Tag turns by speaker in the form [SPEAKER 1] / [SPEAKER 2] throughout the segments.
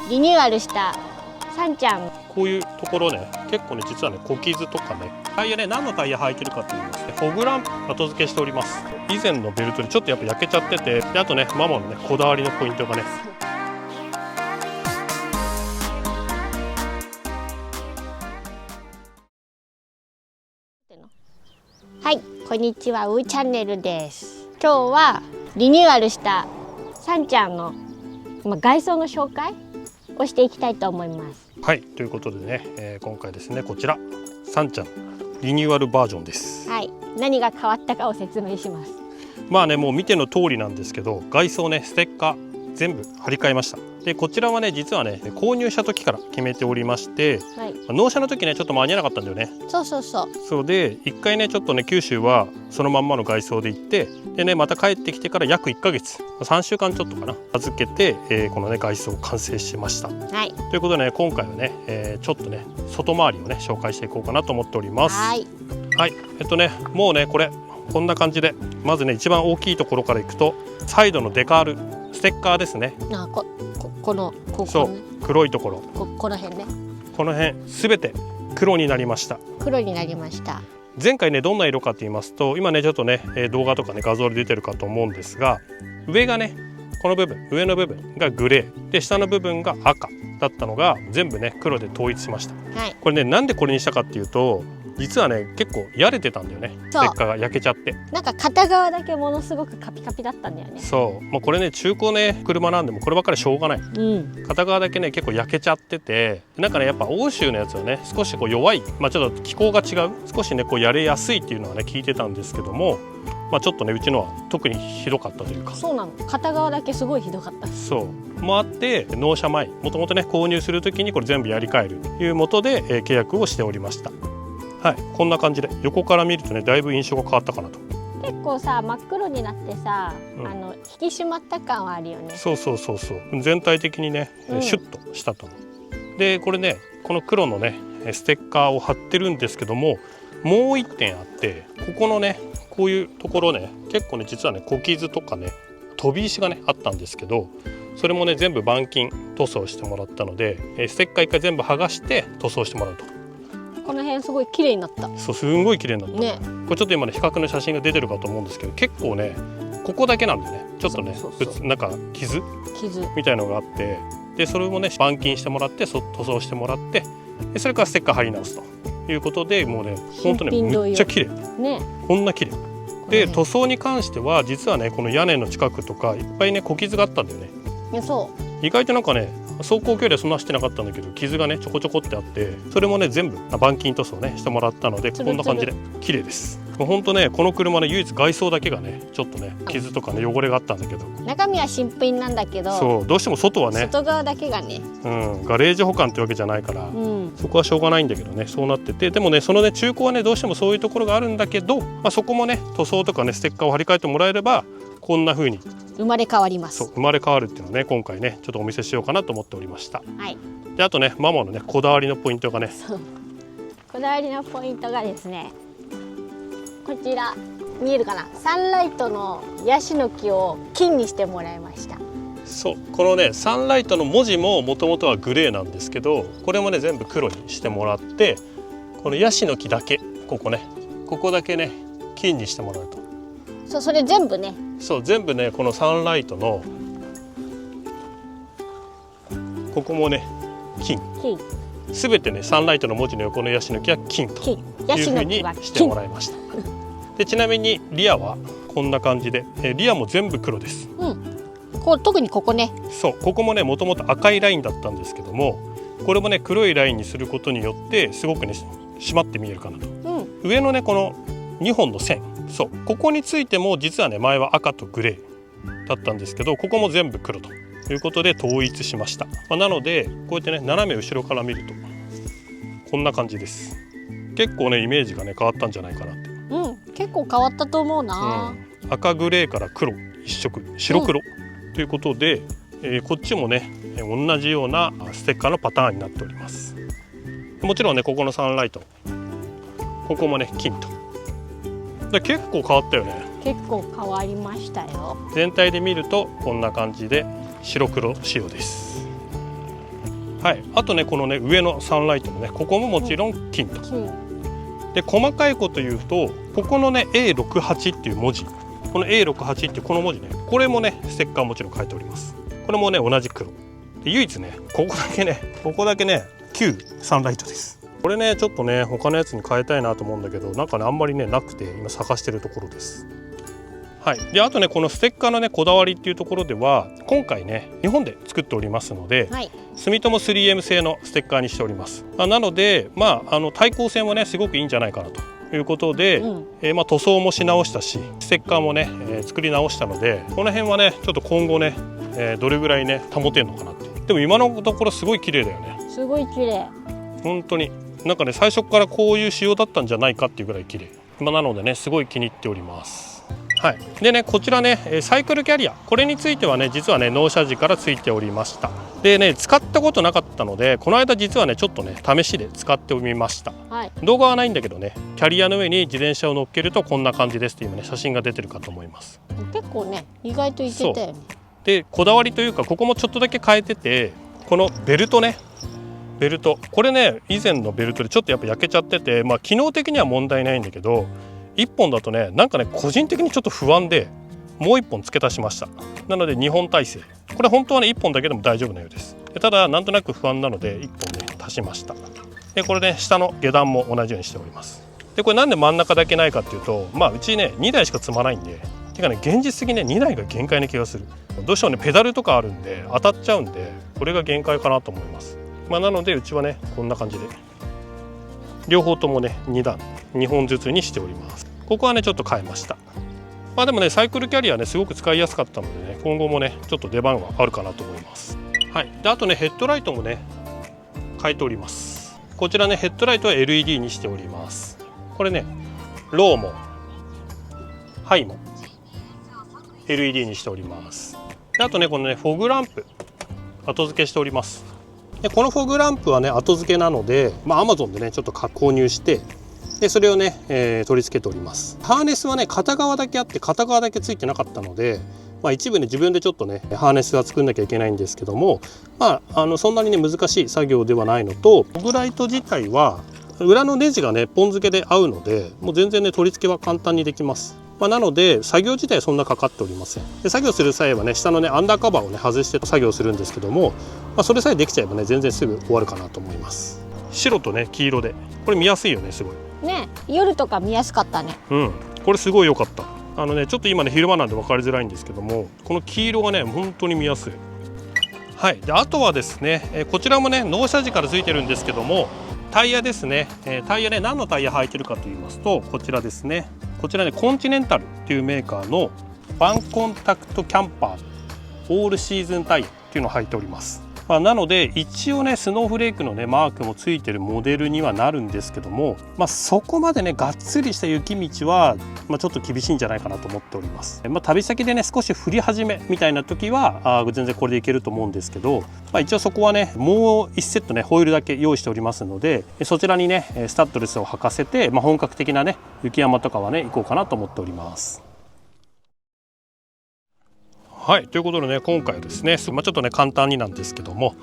[SPEAKER 1] リニューアルしたサンちゃん。
[SPEAKER 2] こういうところね、結構ね実はね小傷とかね、タイヤね何のタイヤ履いてるかというとね、ホグラン後付けしております。以前のベルトでちょっとやっぱ焼けちゃってて、であとねママのねこだわりのポイントがね、
[SPEAKER 1] はい、こんにちは、うーチャンネルです。今日はリニューアルしたサンちゃんの外装の紹介をしていきたいと思います。
[SPEAKER 2] はい、ということでね、今回ですねこちらサンちゃんリニューアルバージョンです。
[SPEAKER 1] はい、何が変わったかを説明します。
[SPEAKER 2] まあねもう見ての通りなんですけど、外装ねステッカー全部貼り替えました。でこちらはね実はね購入した時から決めておりまして、
[SPEAKER 1] はい、
[SPEAKER 2] 納車の時ねちょっと間に合わなかったんだよね。そうで一回ねちょっとね九州はそのまんまの外装で行って、でねまた帰ってきてから約1ヶ月3週間ちょっとかな預けて、このね外装を完成しました。
[SPEAKER 1] はい、
[SPEAKER 2] ということでね今回はね、ちょっとね外回りをね紹介していこうかなと思っております。はい、もうねこんな感じで、まずね一番大きいところからいくとサイドのデカールステッカーですね。
[SPEAKER 1] この
[SPEAKER 2] そう黒いところ、
[SPEAKER 1] この辺ね、
[SPEAKER 2] この辺すべて黒になりました。
[SPEAKER 1] 黒になりました。
[SPEAKER 2] 前回ねどんな色かと言いますと、今ねちょっとね動画とかね画像で出てるかと思うんですが、上がねこの部分、上の部分がグレーで下の部分が赤だったのが全部ね黒で統一しました。はい、これねなんでこれにしたかっていうと、実はね結構やれてたんだよね。ステッカーが焼けちゃって、なんか
[SPEAKER 1] 片側だけものすごくカピカピだったんだよね。
[SPEAKER 2] そう、これね中古ね車なんでもこればっかりしょうがない、片側だけね結構焼けちゃってて、なんかねやっぱ欧州のやつはね少しこう弱い、ちょっと気候が違う、少しねこうやれやすいっていうのはね聞いてたんですけども、ちょっとねうちのは特にひどかったというか。そうなの、片側だけすごいひどかった。そうもあって納車前もともとね購入する時にこれ全部やり替えるというもとで、契約をしておりました。はい、こんな感じで横から見るとねだいぶ印象が変わったかなと。結構さ真っ黒になってさ、引き締まった感はあるよね。そう全体的にね、シュッとしたと思う。でこれねこの黒のねステッカーを貼ってるんですけども、もう一点あって、ここのねこういうところね結構ね実はね小傷とかね飛び石がねあったんですけど、それもね全部板金塗装してもらったので、ステッカー一回全部剥がして塗装してもらうと。この辺すごい綺麗になった。そう、すんごい綺麗になったね。これちょっと今ね比較の写真が出てるかと思うんですけど、結構ねここだけなんでねちょっとねなんか傷みたいのがあって、でそれもね板金してもらって塗装してもらって、でそれからステッカー貼り直すということで、もうね本当ねめっちゃ綺麗ね。こんな綺麗で、塗装に関しては実はねこの屋根の近くとかいっぱいね小傷があったんだよね。意外となんかね走行距離はそんなしてなかったんだけど、傷がねちょこちょこってあって、それもね全部板金塗装ねしてもらったので、こんな感じで綺麗です。ほんとねこの車ね唯一外装だけがねちょっとね傷とかね汚れがあったんだけど、中身は新品なんだけど、そうどうしても外はね外側だけがね、ガレージ保管ってわけじゃないから、そこはしょうがないんだけどね、そうなってて、でもねそのね中古はねどうしてもそういうところがあるんだけど、そこもね塗装とかねステッカーを貼り替えてもらえればこんな風に生まれ変わります。そう生まれ変わるっていうのをね今回ねちょっとお見せしようかなと思っておりました。はい、であとねママのねこだわりのポイントがね、こだわりのポイントがですね、こちら見えるかな、サンライトのヤシの木を金にしてもらいました。そうこのねサンライトの文字ももともとはグレーなんですけど、これもね全部黒にしてもらって、このヤシの木だけここだけね金にしてもらうと。そうそれ全部ね、そう全部ねこのサンライトのここもね金、すべてねサンライトの文字の横のヤシの木は金というふうにしてもらいました。でちなみにリアはこんな感じで、リアも全部黒です。特にここね、そうここもねもともと赤いラインだったんですけども、これもね黒いラインにすることによってすごくね締まって見えるかなと。上のねこの2本の線、そうここについても実はね前は赤とグレーだったんですけど、ここも全部黒ということで統一しました。なのでこうやってね斜め後ろから見るとこんな感じです。結構ねイメージがね変わったんじゃないかなって。結構変わったと思うな。赤グレーから黒一色白黒、ということで、こっちもね同じようなステッカーのパターンになっております。もちろんねここのサンライト、ここもね金と。結構変わったよね。結構変わりましたよ。全体で見るとこんな感じで白黒仕様です。はい、あとねこのね上のサンライトのねここももちろん金と。で細かいこと言うとここのね A68 っていう文字、この A68 っていうこの文字ね、これもねステッカーもちろん書いております。これもね同じ黒で、唯一ねここだけね旧サンライトです。これねちょっとね他のやつに変えたいなと思うんだけど、なんかねあんまりねなくて今探してるところです。はい、であとねこのステッカーのねこだわりっていうところでは、今回ね日本で作っておりますので、はい、住友 3M 製のステッカーにしております。なので対抗性もねすごくいいんじゃないかなということで、塗装もし直したしステッカーもね、作り直したので、この辺はねちょっと今後ね、どれぐらいね保てるのかなって。でも今のところすごい綺麗だよね。すごい綺麗。本当になんかね最初からこういう仕様だったんじゃないかっていうぐらい綺麗。なのでねすごい気に入っております。はい、でねこちらねサイクルキャリア、これについてはね実はね納車時からついておりました。でね使ったことなかったので、この間実はねちょっとね試しで使ってみました。はい、動画はないんだけどね、キャリアの上に自転車を乗っけるとこんな感じですっていうね写真が出てるかと思います。結構ね意外といけたよね。でこだわりというか、ここもちょっとだけ変えてて、このベルトね、ベルトこれね以前のベルトでちょっとやっぱ焼けちゃってて、機能的には問題ないんだけど、1本だとねなんかね個人的にちょっと不安で、もう1本付け足しました。なので2本体制、これ本当はね1本だけでも大丈夫なようです。ただなんとなく不安なので1本ね足しました。でこれね下の下段も同じようにしております。でこれなんで真ん中だけないかっていうと、うちね2台しか積まないんで、てかね現実的にね2台が限界な気がする。どうしてもねペダルとかあるんで当たっちゃうんで、これが限界かなと思います。なのでうちはねこんな感じで両方ともね2本ずつにしております。ここはねちょっと変えました。でもねサイクルキャリアねすごく使いやすかったのでね、今後もねちょっと出番はあるかなと思います。はい、であとねヘッドライトもね変えております。こちらねヘッドライトは LED にしております。これねローもハイも LED にしております。であとねこのねフォグランプ後付けしております。でこのフォグランプはね後付けなので、Amazon でねちょっと購入して、でそれをね、取り付けております。ハーネスはね片側だけあって片側だけついてなかったので、一部ね自分でちょっとねハーネスは作んなきゃいけないんですけども、そんなにね難しい作業ではないのと、フォグライト自体は裏のネジがねポン付けで合うので、もう全然ね取り付けは簡単にできます。なので作業自体はそんなかかっておりません。で作業する際はね下のねアンダーカバーをね外して作業するんですけども、それさえできちゃえばね全然すぐ終わるかなと思います。白とね黄色でこれ見やすいよね。すごいね、夜とか見やすかったね。これすごい良かった。ちょっと今ね昼間なんで分かりづらいんですけども、この黄色がね本当に見やすい。はい、であとはですね、こちらもね納車時からついてるんですけども、タイヤですね、タイヤね何のタイヤ履いてるかと言いますと、こちらですね、こちらねコンチネンタルっていうメーカーのワンコンタクトキャンパーオールシーズンタイヤっていうのを履いております。なので一応ねスノーフレークのねマークもついてるモデルにはなるんですけども、そこまでねがっつりした雪道は、ちょっと厳しいんじゃないかなと思っております。旅先でね少し降り始めみたいな時は全然これでいけると思うんですけど、一応そこはねもう1セットねホイールだけ用意しておりますので、そちらにねスタッドレスを履かせて、本格的なね雪山とかはね行こうかなと思っております。はい、ということでね今回はですね、ちょっとね簡単になんですけども、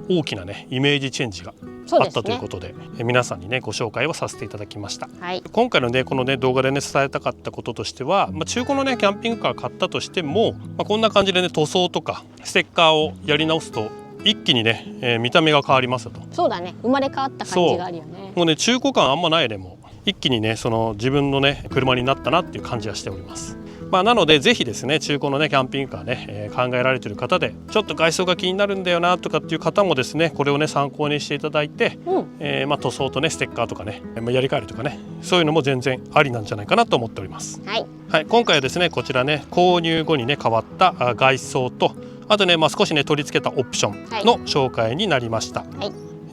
[SPEAKER 2] 大きなねイメージチェンジがあったということで、皆さんにねご紹介をさせていただきました。今回のねこのね動画でね伝えたかったこととしては、中古のねキャンピングカー買ったとしても、こんな感じでね塗装とかステッカーをやり直すと一気にね、見た目が変わりますよと。そうだね、生まれ変わった感じがあるよね。もうね中古感あんまないでも一気にねその自分のね車になったなっていう感じはしております。なのでぜひですね中古のねキャンピングカーね、考えられている方でちょっと外装が気になるんだよなとかっていう方もですね、これをね参考にしていただいて、塗装とねステッカーとかね、やり替えるとかね、そういうのも全然ありなんじゃないかなと思っております。はい、今回はですねこちらね購入後にね変わった外装と、あとね、少しね取り付けたオプションの紹介になりました。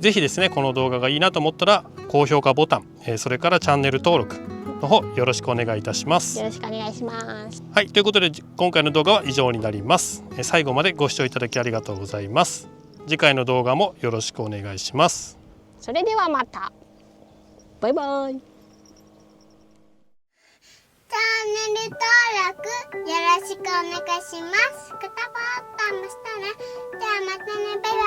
[SPEAKER 2] ぜひですねこの動画がいいなと思ったら高評価ボタン、それからチャンネル登録の方よろしくお願いいたします。よろしくお願いします。はい、ということで今回の動画は以上になります。最後までご視聴いただきありがとうございます。次回の動画もよろしくお願いします。それではまた。バイバイ。チャンネル登録よろしくお願いします。グッドボタンもしたら、じゃあまたね、バイバイ。